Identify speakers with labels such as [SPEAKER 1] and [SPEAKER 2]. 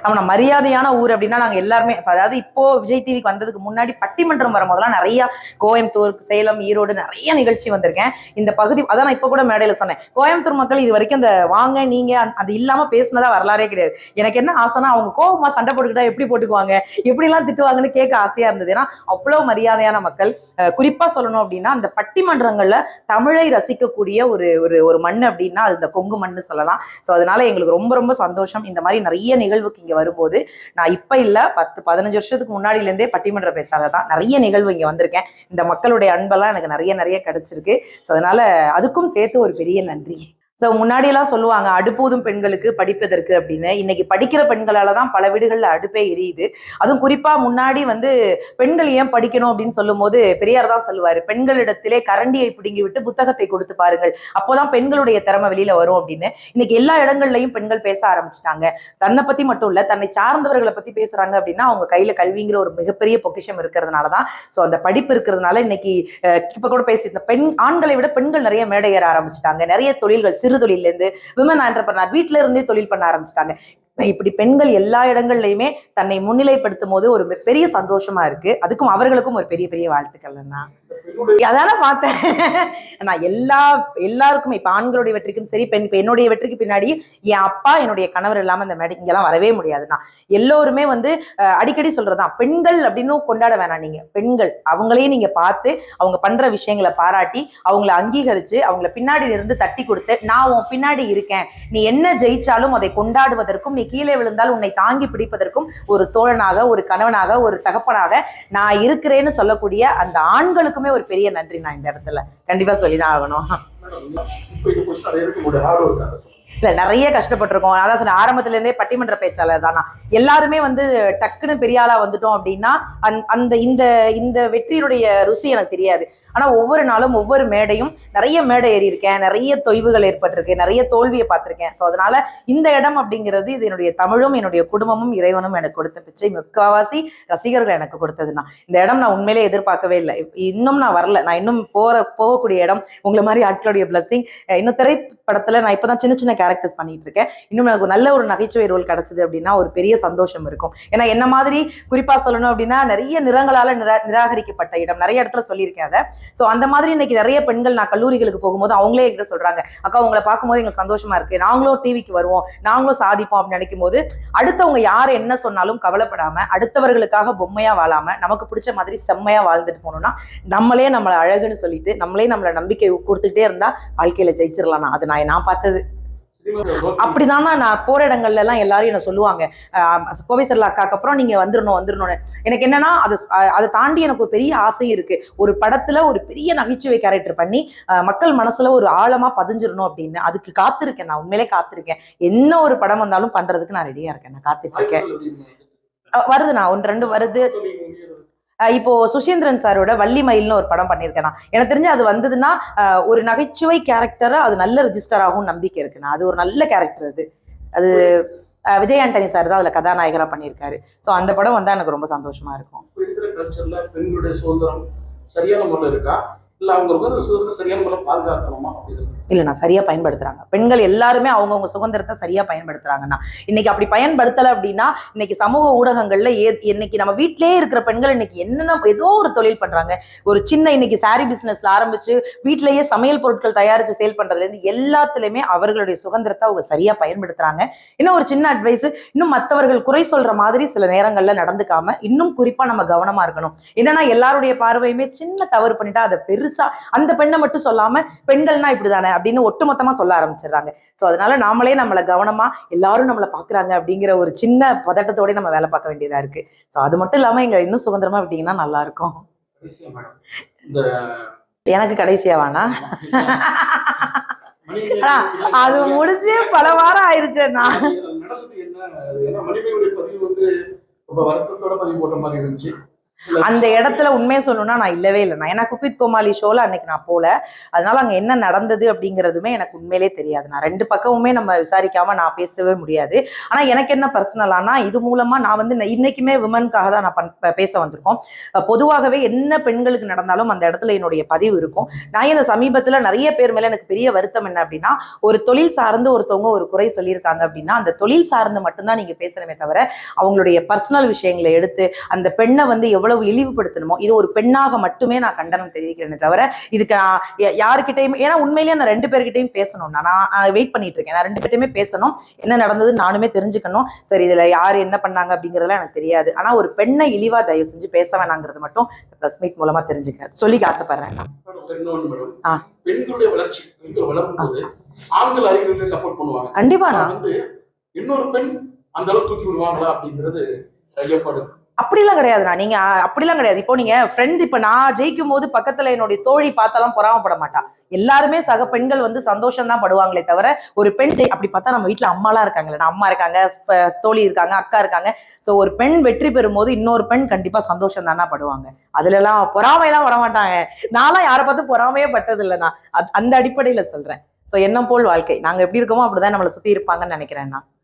[SPEAKER 1] நம்ம மரியாதையான ஊர் அப்படின்னா நாங்க எல்லாருமே, அதாவது இப்போ விஜய் டிவிக்கு வந்ததுக்கு முன்னாடி பட்டிமன்றம் வரும்போதெல்லாம் நிறைய கோயம்புத்தூர், சேலம், ஈரோடு நிறைய நிகழ்ச்சி வந்திருக்கேன். இந்த பகுதி அதான் நான் இப்ப கூட மேடையில சொன்னேன், கோயம்புத்தூர் மக்கள் இது வரைக்கும் அந்த வாங்க நீங்க அது இல்லாம பேசினதா வரலாறே கிடையாது. எனக்கு என்ன ஆசைனா அவங்க கோபமா சண்டை போட்டுக்கிட்டா எப்படி போட்டுக்குவாங்க, எப்படி எல்லாம் திட்டுவாங்கன்னு கேட்க ஆசையா இருந்தது. ஏன்னா அவ்வளவு மரியாதையான மக்கள். குறிப்பா சொல்லணும் அப்படின்னா அந்த பட்டிமன்றங்கள்ல தமிழை ரசிக்கக்கூடிய ஒரு ஒரு ஒரு மண் அப்படின்னா அது இந்த கொங்கு மண்ணு சொல்லலாம். ஸோ அதனால எங்களுக்கு ரொம்ப ரொம்ப சந்தோஷம் இந்த மாதிரி நிறைய நிகழ்வுக்கு இங்க வரும்போது. நான் இப்ப இல்ல 10-15 வருஷத்துக்கு முன்னாடில இருந்தே பட்டிமன்ற பேச்சாளர் தான். நிறைய நிகழ்வு இங்க வந்திருக்கேன். இந்த மக்களுடைய அன்பெல்லாம் எனக்கு நிறைய நிறைய கிடைச்சிருக்கு. ஸோ அதனால அதுக்கும் சேர்த்து ஒரு பெரிய நன்றி. ஸோ முன்னாடியெல்லாம் சொல்லுவாங்க அடுப்பூதும் பெண்களுக்கு படிப்பதற்கு அப்படின்னு. இன்னைக்கு படிக்கிற பெண்களால தான் பல வீடுகளில் அடுப்பே எரியுது. அதுவும் குறிப்பா முன்னாடி பெண்கள் ஏன் படிக்கணும் அப்படின்னு சொல்லும் போது பெரியார் தான் சொல்லுவாரு, பெண்களிடத்திலே கரண்டியை பிடுங்கி விட்டு புத்தகத்தை கொடுத்து பாருங்கள், அப்போதான் பெண்களுடைய திறமை வெளியில வரும் அப்படின்னு. இன்னைக்கு எல்லா இடங்கள்லயும் பெண்கள் பேச ஆரம்பிச்சுட்டாங்க. தன்னை பத்தி மட்டும் இல்ல, தன்னை சார்ந்தவர்களை பத்தி பேசுறாங்க அப்படின்னா அவங்க கையில கல்விங்கிற ஒரு மிகப்பெரிய பொக்கிஷம் இருக்கிறதுனாலதான். ஸோ அந்த படிப்பு இருக்கிறதுனால இன்னைக்கு இப்ப கூட பேசிட்டு ஆண்களை விட பெண்கள் நிறைய மேடை ஏற ஆரம்பிச்சுட்டாங்க. நிறைய தொழில்கள், சிறு தொழில இருந்து விமன் ஆண்டர்பிரனர் வீட்டுல இருந்தே தொழில் பண்ண ஆரம்பிச்சிட்டாங்க. இப்படி பெண்கள் எல்லா இடங்கள்லயுமே தன்னை முன்னிலைப்படுத்தும் போது ஒரு பெரிய சந்தோஷமா இருக்கு. அதுக்கும் அவர்களுக்கும் ஒரு பெரிய பெரிய வாழ்த்துக்கள். அதான பார்த்தேன் நான் எல்லாருக்குமே, இப்ப ஆண்களுடைய வெற்றிக்கும் சரி, இப்ப என்னுடைய வெற்றிக்கு பின்னாடி என் அப்பா என்னுடைய கணவர் இல்லாம இந்த மேடை இங்கெல்லாம் வரவே முடியாதுண்ணா. எல்லோருமே அடிக்கடி சொல்றதுதான், பெண்கள் அப்படின்னு கொண்டாட வேணாம். நீங்க பெண்கள் அவங்களையும் நீங்க பார்த்து அவங்க பண்ற விஷயங்களை பாராட்டி அவங்களை அங்கீகரிச்சு அவங்கள பின்னாடியில இருந்து தட்டி கொடுத்து, நான் உன் பின்னாடி இருக்கேன், நீ என்ன ஜெயிச்சாலும் அதை கொண்டாடுவதற்கும், நீ கீழே விழுந்தால் உன்னை தாங்கி பிடிப்பதற்கும் ஒரு தோழனாக, ஒரு கணவனாக, ஒரு தகப்பனாக நான் இருக்கிறேன்னு சொல்லக்கூடிய அந்த ஆண்களுக்குமே ஒரு பெரிய நன்றி நான் இந்த இடத்துல கண்டிப்பா சொல்லிதான் ஆகணும். இல்ல நிறைய கஷ்டப்பட்டிருக்கோம். அதான் சொன்ன ஆரம்பத்துல இருந்தே பட்டிமன்ற பேச்சாளர் தானா. எல்லாருமே டக்குன்னு பெரிய ஆளா வந்துட்டோம் அப்படின்னா அந்த இந்த இந்த வெற்றியுடைய ருசி எனக்கு தெரியாது. ஆனா ஒவ்வொரு நாளும் ஒவ்வொரு மேடையும் நிறைய மேடை ஏறி இருக்கேன், நிறைய தொய்வுகள் ஏற்பட்டிருக்கு, நிறைய தோல்வியை பார்த்திருக்கேன். ஸோ அதனால இந்த இடம் அப்படிங்கிறது இது என்னுடைய தமிழும் என்னுடைய குடும்பமும் இறைவனும் எனக்கு கொடுத்த பிச்சை. முக்காவாசி ரசிகர்கள் எனக்கு கொடுத்ததுன்னா இந்த இடம் நான் உண்மையிலே எதிர்பார்க்கவே இல்லை. இன்னும் நான் வரல, நான் இன்னும் போகக்கூடிய இடம் உங்களை மாதிரி ஆட்களுடைய பிளஸிங். இன்னும் திரைப்படத்துல நான் இப்பதான் சின்ன சின்ன கேரக்டர்ஸ் பண்ணிட்டு இருக்கேன். இன்னும் எனக்கு நல்ல ஒரு நகைச்சுவை ரோல் கிடைச்சது அப்படின்னா ஒரு பெரிய சந்தோஷம் இருக்கும். ஏன்னா என்ன மாதிரி குறிப்பா சொல்லணும் அப்படின்னா நிறைய நிறங்களால நிராகரிக்கப்பட்ட இடம், நிறைய இடத்துல சொல்லியிருக்கேன் அதை. ஸோ அந்த மாதிரி இன்னைக்கு நிறைய பெண்கள் நான் கல்லூரிகளுக்கு போகும்போது அவங்களே என்கிட்ட சொல்றாங்க, அக்கா உங்களை பார்க்கும்போது எங்களுக்கு சந்தோஷமா இருக்கு, நாங்களும் டிவிக்கு வருவோம், நாங்களும் சாதிப்போம் அப்படின்னு நினைக்கும் போது அடுத்தவங்க யார் என்ன சொன்னாலும் கவலைப்படாம, அடுத்தவர்களுக்காக பொம்மையா வாழாம நமக்கு பிடிச்ச மாதிரி செம்மையா வாழ்ந்துட்டு போனோம்னா நம்மளே நம்மளை அழகுன்னு சொல்லிட்டு நம்மளே நம்மளை நம்பிக்கை கொடுத்துக்கிட்டே இருந்தா வாழ்க்கையில ஜெயிச்சிடலாம். அது நான் பார்த்தது அப்படிதானா. நான் போற இடங்கள்ல எல்லாம் எல்லாரும் என்ன சொல்லுவாங்க, கோவை சரலா அக்காக்கு அப்புறம் நீங்க வந்துடணும்னு. எனக்கு என்னன்னா அதை தாண்டி எனக்கு ஒரு பெரிய ஆசை இருக்கு. ஒரு படத்துல ஒரு பெரிய நகைச்சுவை கேரக்டர் பண்ணி மக்கள் மனசுல ஒரு ஆழமா பதிஞ்சிடணும் அப்படின்னு. அதுக்கு காத்திருக்கேன், நான் உண்மையிலே காத்திருக்கேன். என்ன ஒரு படம் வந்தாலும் பண்றதுக்கு நான் ரெடியா இருக்கேன், நான் காத்துட்டு இருக்கேன். வருதுண்ணா, 1-2 வருது. இப்போ சுசீந்திரன் சாரோட வள்ளி மயில்னு ஒரு படம் பண்ணியிருக்கேன். எனக்கு தெரிஞ்சு அது வந்ததுன்னா ஒரு நகைச்சுவை கேரக்டரா அது நல்ல ரெஜிஸ்டர் ஆகும் நம்பிக்கை இருக்குண்ணா. அது ஒரு நல்ல கேரக்டர். அது விஜய் ஆண்டனி சார் தான் அதுல கதாநாயகரா பண்ணியிருக்காரு. ஸோ அந்த படம் வந்தா எனக்கு ரொம்ப சந்தோஷமா இருக்கும்.
[SPEAKER 2] பெண்களுடைய சுதந்திரம் சரியான முறையில் இருக்கா, இல்ல அவங்க சரியான முறையில் பாதுகாக்கணுமா?
[SPEAKER 1] இல்ல நான் சரியா பயன்படுத்துறாங்க. பெண்கள் எல்லாருமே அவங்கவுங்க சுதந்திரத்தை சரியா பயன்படுத்துறாங்கன்னா. இன்னைக்கு அப்படி பயன்படுத்தலை அப்படின்னா இன்னைக்கு சமூக ஊடகங்கள்ல இன்னைக்கு நம்ம வீட்டிலேயே இருக்கிற பெண்கள் இன்னைக்கு என்னென்ன ஏதோ ஒரு தொழில் பண்றாங்க. ஒரு சின்ன இன்னைக்கு சாரி பிசினஸ்ல ஆரம்பிச்சு வீட்டிலேயே சமையல் பொருட்கள் தயாரிச்சு சேல் பண்றதுல இருந்து எல்லாத்துலயுமே அவர்களுடைய சுதந்திரத்தை அவங்க சரியா பயன்படுத்துறாங்க. இன்னும் ஒரு சின்ன அட்வைஸ், இன்னும் மற்றவர்கள் குறை சொல்ற மாதிரி சில நேரங்கள்ல நடந்துக்காம இன்னும் குறிப்பா நம்ம கவனமா இருக்கணும். என்னன்னா எல்லாருடைய பார்வையுமே சின்ன தவறு பண்ணிட்டா அதை பெருசா அந்த பெண்ணை மட்டும் சொல்லாம பெண்கள்னா இப்படிதானே அப்படின்னு ஒட்டுமொத்தமா சொல்ல ஆரம்பிச்சிடுறாங்க. ஸோ அதனால நாமளே நம்மளை கவனமா எல்லாரும் நம்மளை பாக்குறாங்க அப்படிங்கிற ஒரு சின்ன பதட்டத்தோட நம்ம வேலை பார்க்க வேண்டியதா இருக்கு. ஸோ அது மட்டும் இல்லாம எங்க இன்னும் சுதந்திரமா விட்டீங்கன்னா நல்லா இருக்கும். எனக்கு கடைசியா வேணா அது முடிஞ்சு பல வாரம் ஆயிருச்சுன்னா
[SPEAKER 2] வருத்தத்தோட பதிவு போட்ட மாதிரி இருந்துச்சு.
[SPEAKER 1] அந்த இடத்துல உண்மையை சொல்லணும்னா நான் இல்லவே இல்லைண்ணா. ஏன்னா குக் வித் கோமாளி ஷோல அன்னைக்கு நான் போல. அதனால அங்க என்ன நடந்தது அப்படிங்கிறதுமே எனக்கு உண்மையிலே தெரியாது. நான் ரெண்டு பக்கமுமே நம்ம விசாரிக்காம நான் பேசவே முடியாது. ஆனா எனக்கு என்ன பர்சனலானா இது மூலமா நான் வந்து இன்னைக்குமே விமனுக்காக தான் நான் பேச வந்திருக்கோம். பொதுவாகவே என்ன பெண்களுக்கு நடந்தாலும் அந்த இடத்துல என்னுடைய பதிவு இருக்கும். நான் இந்த சமீபத்துல நிறைய பேர் மேல எனக்கு பெரிய வருத்தம் என்ன அப்படின்னா, ஒரு தொழில் சார்ந்து ஒருத்தவங்க ஒரு குறை சொல்லியிருக்காங்க அப்படின்னா அந்த தொழில் சார்ந்து மட்டும்தான் நீங்க பேசணுமே தவிர அவங்களுடைய பர்சனல் விஷயங்களை எடுத்து அந்த பெண்ணை வந்து எவ்வளவு இழிவுபடுத்தணுமோ இது ஒரு பெண்ணாக மட்டுமே நான் கண்டனம் தெரிவிக்கிறேனே தவிர இதுக்கு நான் யாருக்கிட்டையும், ஏன்னா உண்மையிலேயே நான் ரெண்டு பேர்கிட்டையும் பேசணும். நான் வெயிட் பண்ணிட்டு இருக்கேன். நான் ரெண்டு பேர்ட்டையுமே பேசணும், என்ன நடந்தது நானுமே தெரிஞ்சுக்கணும். சரி இதுல யாரு என்ன பண்ணாங்க அப்படிங்கறதுலாம் எனக்கு தெரியாது. ஆனா ஒரு பெண்ணை இழிவா தயவு செஞ்சு பேச வேணாங்கிறது மட்டும் பிரஸ் மீட் மூலமா தெரிஞ்சுக்கிறேன், சொல்லிக்க ஆசைப்படுறேன்.
[SPEAKER 2] பெண்களுடைய வளர்ச்சி, பெண்கள் வளரும் போது ஆண்கள் அறிஞர்களை சப்போர்ட் பண்ணுவாங்க.
[SPEAKER 1] கண்டிப்பா நான்
[SPEAKER 2] வந்து இன்னொரு பெண் அந்த அளவுக்கு தூக்கி விடுவாங்களா அப்படிங்கிறது ஐயப்படுது.
[SPEAKER 1] அப்படிலாம் கிடையாதுண்ணா. நீங்க அப்படிலாம் கிடையாது. இப்போ நீங்க ஃப்ரெண்ட், இப்ப நான் ஜெயிக்கும் போது பக்கத்துல என்னுடைய தோழி பார்த்தாலும் பொறாமப்பட மாட்டா. எல்லாருமே சக பெண்கள் வந்து சந்தோஷம் தான் படுவாங்களே தவிர ஒரு பெண் அப்படி பார்த்தா நம்ம வீட்டுல அம்மாலாம் இருக்காங்கல்ல, அம்மா இருக்காங்க, தோழி இருக்காங்க, அக்கா இருக்காங்க. சோ ஒரு பெண் வெற்றி பெறும் போது இன்னொரு பெண் கண்டிப்பா சந்தோஷம் தானா படுவாங்க. அதுல எல்லாம் பொறாமையெல்லாம் வர மாட்டாங்க. நான்லாம் யாரை பார்த்து பொறாமையே பட்டது இல்லைண்ணா. அந்த அடிப்படையில சொல்றேன். சோ எண்ணம் போல் வாழ்க்கை, நாங்க எப்படி இருக்கோமோ அப்படிதான் நம்மளை சுத்தி இருப்பாங்கன்னு நினைக்கிறேன்னா.